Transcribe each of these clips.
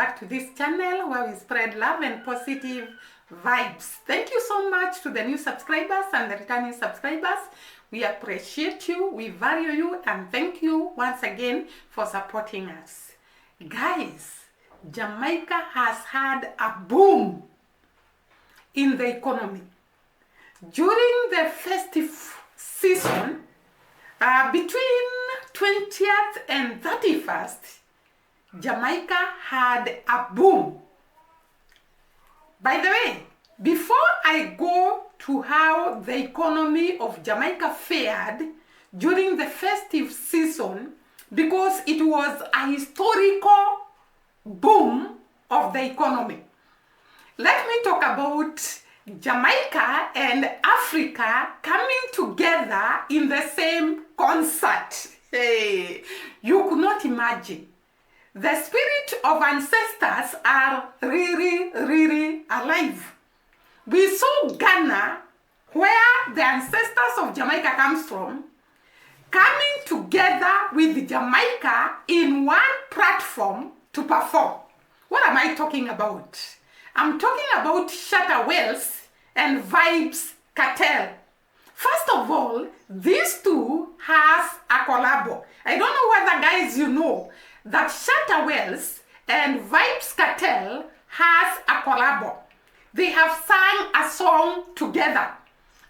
back to this channel where we spread love and positive vibes. Thank you so much to the new subscribers and the returning subscribers. We appreciate you, we value you, and thank you once again for supporting us. Guys, Jamaica has had a boom in the economy. During the festive season, between 20th and 31st, Jamaica had a boom. By the way, before I go to how the economy of Jamaica fared during the festive season, because it was a historical boom of the economy, let me talk about Jamaica and Africa coming together in the same concert. Hey, you could not imagine. The spirit of ancestors are really alive. We saw Ghana, where the ancestors of Jamaica comes from, coming together with Jamaica in one platform to perform. What am I talking about? I'm talking about Shatta Wales and Vybz Kartel. First of all, these two has a collabo. I don't know whether guys you know that Shatta Wales and Vybz Kartel has a collabo. They have sung a song together.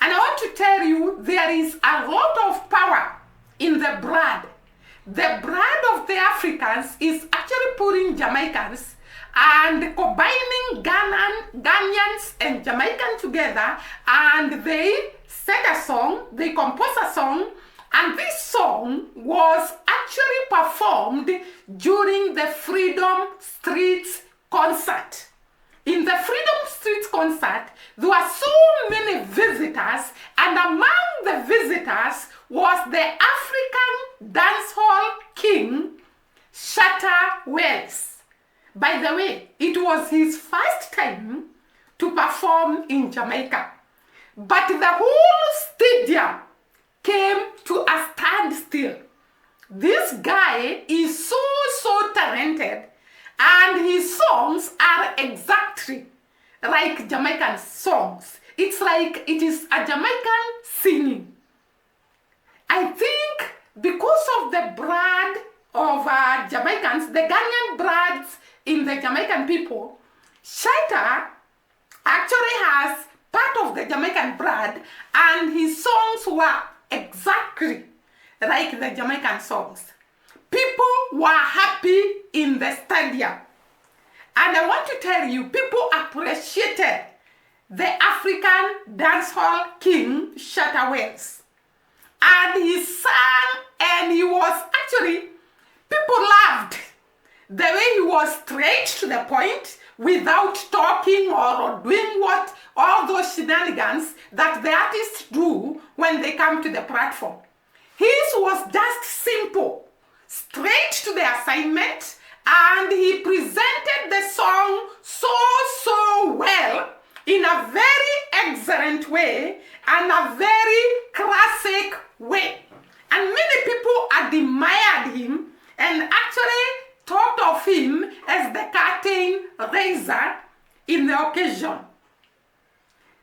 And I want to tell you, there is a lot of power in the blood. The blood of the Africans is actually pulling Jamaicans and combining Ghanaians and Jamaicans together, and they set a song, they compose a song, and this song was actually performed during the Freedom Streets concert. In the Freedom Streets concert, there were so many visitors, and among the visitors was the African dancehall king, Shatta Wales. By the way, it was his first time to perform in Jamaica. But the whole stadium came to a standstill. This guy is so talented, and his songs are exactly like Jamaican songs. It's like it is a Jamaican singing. I think because of the blood of Jamaicans, the Ghanaian bloods in the Jamaican people, Shatta actually has part of the Jamaican blood, and his songs were exactly like the Jamaican songs. People were happy in the stadium. And I want to tell you, people appreciated the African dancehall king, Shatta Wales. And he sang, and he was actually, people loved the way he was straight to the point without talking or doing what all those shenanigans that the artists do when they come to the platform. His was just simple, straight to the assignment, and he presented the song so well in a very excellent way and a very classic way. And many people admired him and actually thought of him as the curtain raiser in the occasion.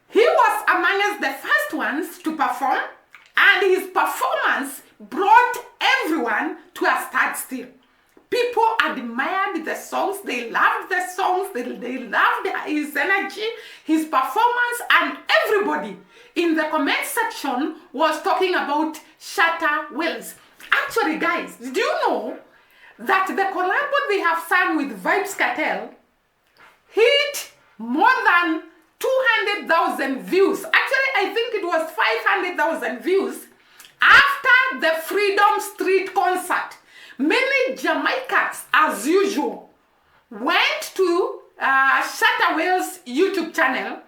He was amongst the first ones to perform, and his performance brought everyone to a standstill. People admired the songs, they loved the songs, they loved his energy, his performance, and everybody in the comment section was talking about Shatta Wales. Actually, guys, do you know that the collabo they have sung with Vybz Kartel hit more than 200,000 views? Actually, I think it was 500,000 views after the Freedom Street concert. Many Jamaicans, as usual, went to Shatta Wales' YouTube channel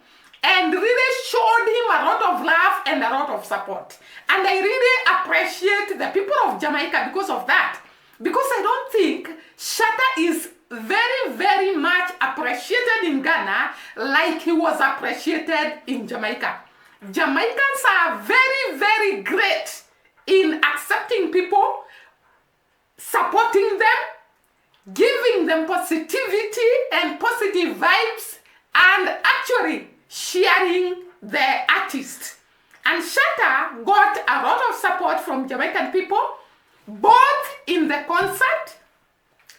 and really showed him a lot of love and a lot of support. And I really appreciate the people of Jamaica because of that. Because I don't think Shatta is very much appreciated in Ghana like he was appreciated in Jamaica. Jamaicans are very great in accepting people, supporting them, giving them positivity and positive vibes, and actually sharing their artist. And Shatta got a lot of support from Jamaican people, both in the concert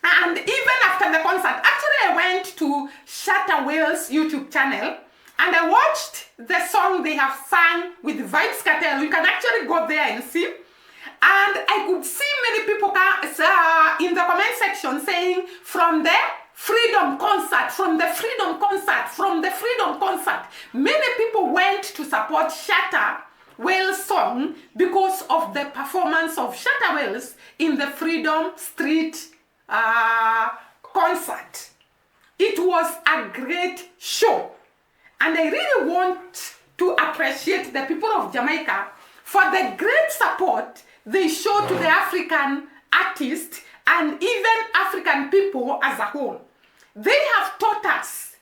and even after the concert. Actually, I went to Shatta Wales YouTube channel and I watched the song they have sung with Vybz Kartel. You can actually go there and see. And I could see many people in the comment section saying, from the Freedom Concert, from the Freedom Concert, from the Freedom Concert. Many people went to support Shatta Wales song because of the performance of Shatta Wales in the Freedom Street concert. It was a great show. And I really want to appreciate the people of Jamaica for the great support they show to the African artists and even African people as a whole. They have taught us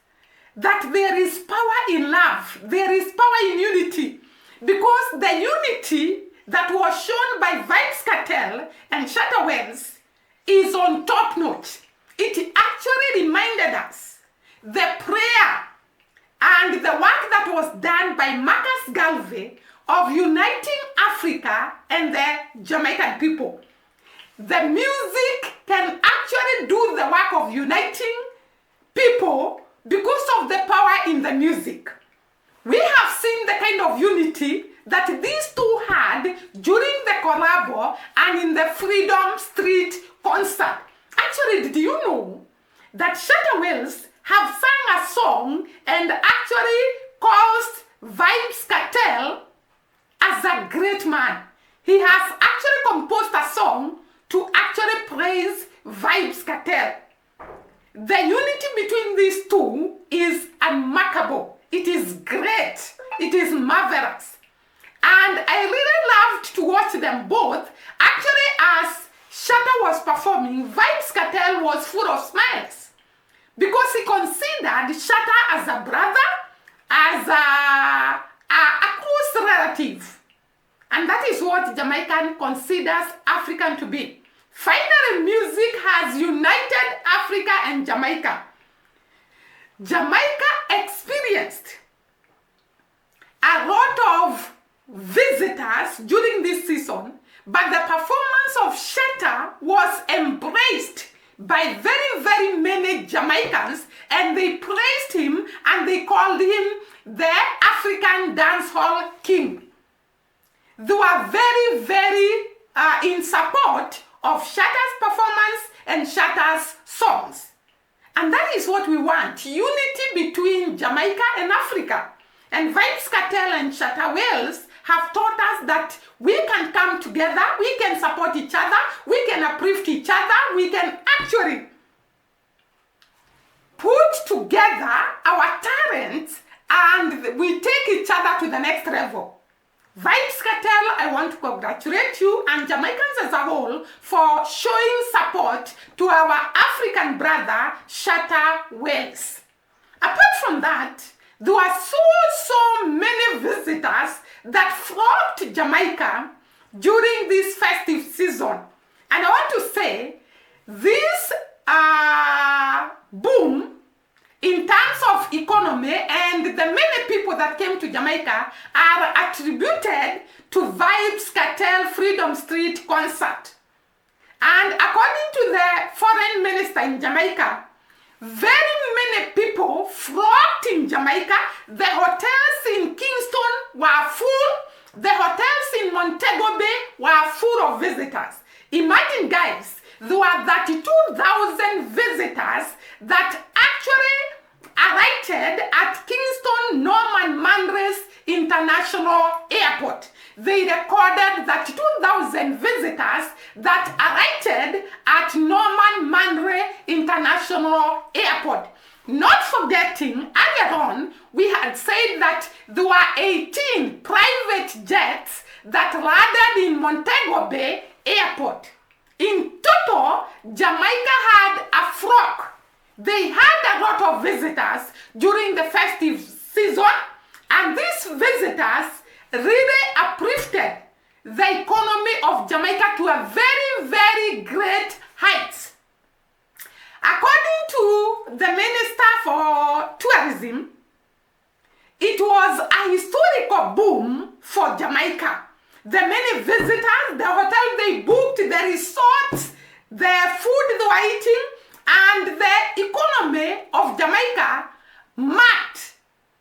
that there is power in love, there is power in unity, because the unity that was shown by Vybz Kartel and Shatta Wales is on top notch. It actually reminded us the prayer and the work that was done by Marcus Garvey of uniting Africa and the Jamaican people. The music can actually do the work of uniting people because of the power in the music. We have seen the kind of unity that these two had during the collabo and in the Freedom Street concert. Actually, did you know that Shatta Wales have sung a song and actually calls Vybz Kartel as a great man? He has actually composed a song to actually praise Vybz Kartel. The unity between these two is remarkable. It is great. It is marvelous. And I really loved to watch them both. Actually, as Shatta was performing, Vybz Kartel was full of smiles because he considered Shatta as a brother, as a close relative. And that is what Jamaican considers African to be. Finally, music has united Africa and Jamaica. Jamaica experienced a lot of visitors during this season, but the performance of Shatta was embraced by very, very many Jamaicans, and they praised him and they called him the African dancehall king. They were very, very in support of Shatta's performance and Shatta's songs. And that is what we want, unity between Jamaica and Africa. And Vybz Kartel and Shatta Wales have taught us that we can come together, we can support each other, we can uplift each other, we can actually put together our talents and we take each other to the next level. Vybz Kartel, I want to congratulate you and Jamaicans as a whole for showing support to our African brother, Shatta Wales. Apart from that, there were so many visitors that flocked to Jamaica during this festive season. And I want to say, this boom in terms of economy and the many people that came to Jamaica are attributed to Vybz Kartel Freedom Street concert. And according to the foreign minister in Jamaica, very many people flocked in Jamaica. The hotels in Kingston were full. The hotels in Montego Bay were full of visitors. Imagine, guys, there were 32,000 visitors that actually alighted at Kingston Norman Manres International Airport. They recorded 32,000 visitors that alighted at Norman Manre International Airport. Not forgetting, earlier on, we had said that there were 18 private jets that landed in Montego Bay Airport. In total, Jamaica had a flock. They had a lot of visitors during the festive season, and these visitors really uplifted the economy of Jamaica to a very, very great height. According to the Minister for Tourism, it was a historical boom for Jamaica. The many visitors, the hotel they booked, the resorts, the food they were eating, and the economy of Jamaica marked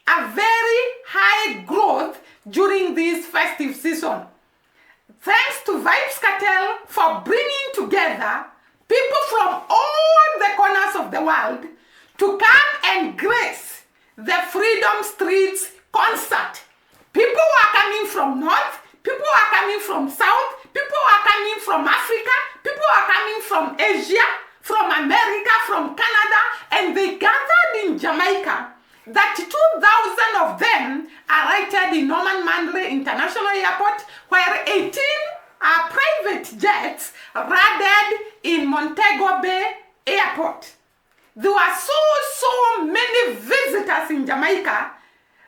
a very high growth during this festive season. Thanks to Vybz Kartel for bringing together people from all the corners of the world to come and grace the Freedom Streets concert. People were coming from North, people were coming from South, people were coming from Africa, people were coming from Asia, from America, from Canada, and they gathered in Jamaica. That 2,000 of them arrived in Norman Manley International Airport, where 18 private jets landed in Montego Bay Airport. There were so many visitors in Jamaica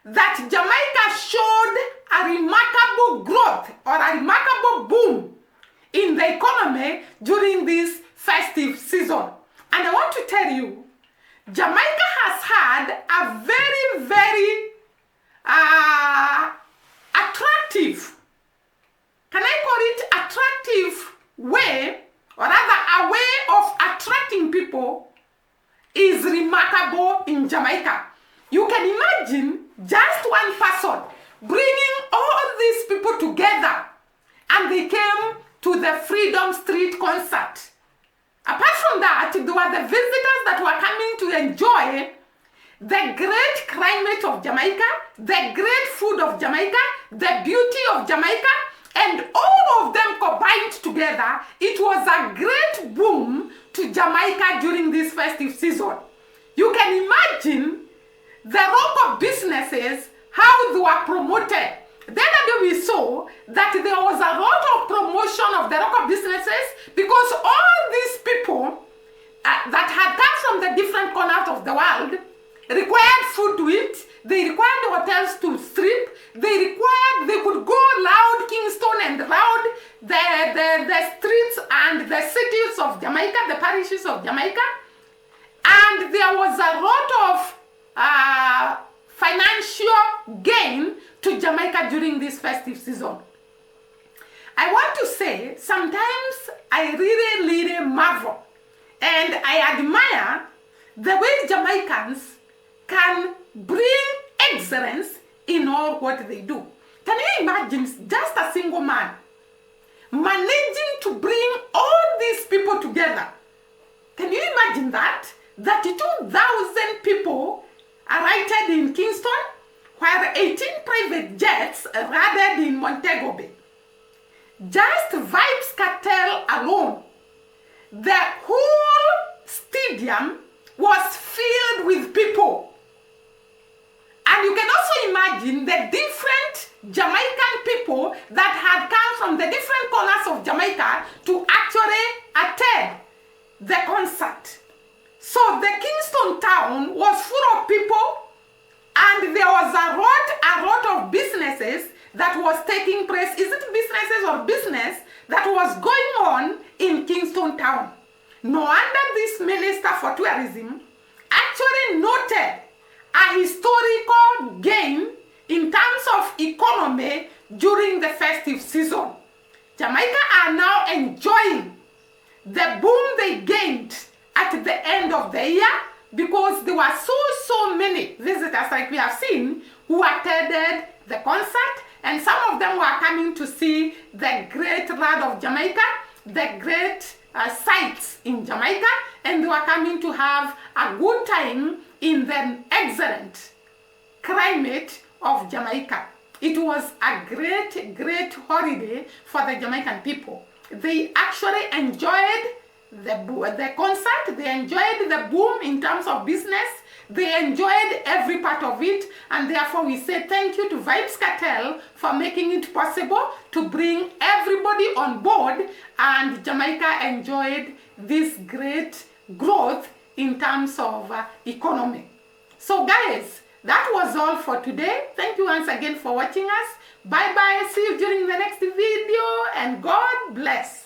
that Jamaica showed a remarkable growth or a remarkable boom in the economy during this festive season. And I want to tell you, Jamaica has had a very attractive, can I call it attractive way, or rather a way of attracting people is remarkable in Jamaica. You can imagine just one person bringing all these people together, and they came to the Freedom Street concert. Apart from that, there were the visitors that were coming to enjoy the great climate of Jamaica, the great food of Jamaica, the beauty of Jamaica, and all of them combined together. It was a great boom to Jamaica during this festive season. You can imagine the local businesses, how they were promoted. The other day we saw that there was a lot of promotion of the local businesses because all these people that had come from the different corners of the world required food to eat, they required hotels to strip, they could go around Kingston and around the streets and the cities of Jamaica, the parishes of Jamaica, and there was a lot of financial gain to Jamaica during this festive season. I want to say, sometimes I really marvel and I admire the way Jamaicans can bring excellence in all what they do. Can you imagine just a single man managing to bring all these people together? Can you imagine that? 32,000 people arrived in Kingston, where 18 private jets landed in Montego Bay. Just Vybz Kartel alone, the whole stadium was filled with people. And you can also imagine the different Jamaican people that had come from the different corners of Jamaica to actually attend the concert. So the Kingston town was full of people, and there was a lot of businesses that was taking place. Is it businesses or business that was going on in Kingston town? No wonder this Minister for Tourism actually noted a historical gain in terms of economy during the festive season. Jamaica are now enjoying the boom they gained at the end of the year because there were so many visitors, like we have seen, who attended the concert, and some of them were coming to see the great land of Jamaica, the great sites in Jamaica, and they were coming to have a good time in the excellent climate of Jamaica. It was a great holiday for the Jamaican people. They actually enjoyed the concert, they enjoyed the boom in terms of business, they enjoyed every part of it, and therefore we say thank you to Vybz Kartel for making it possible to bring everybody on board, and Jamaica enjoyed this great growth in terms of economy. So guys, that was all for today. Thank you once again for watching us. Bye bye, see you during the next video, and God bless.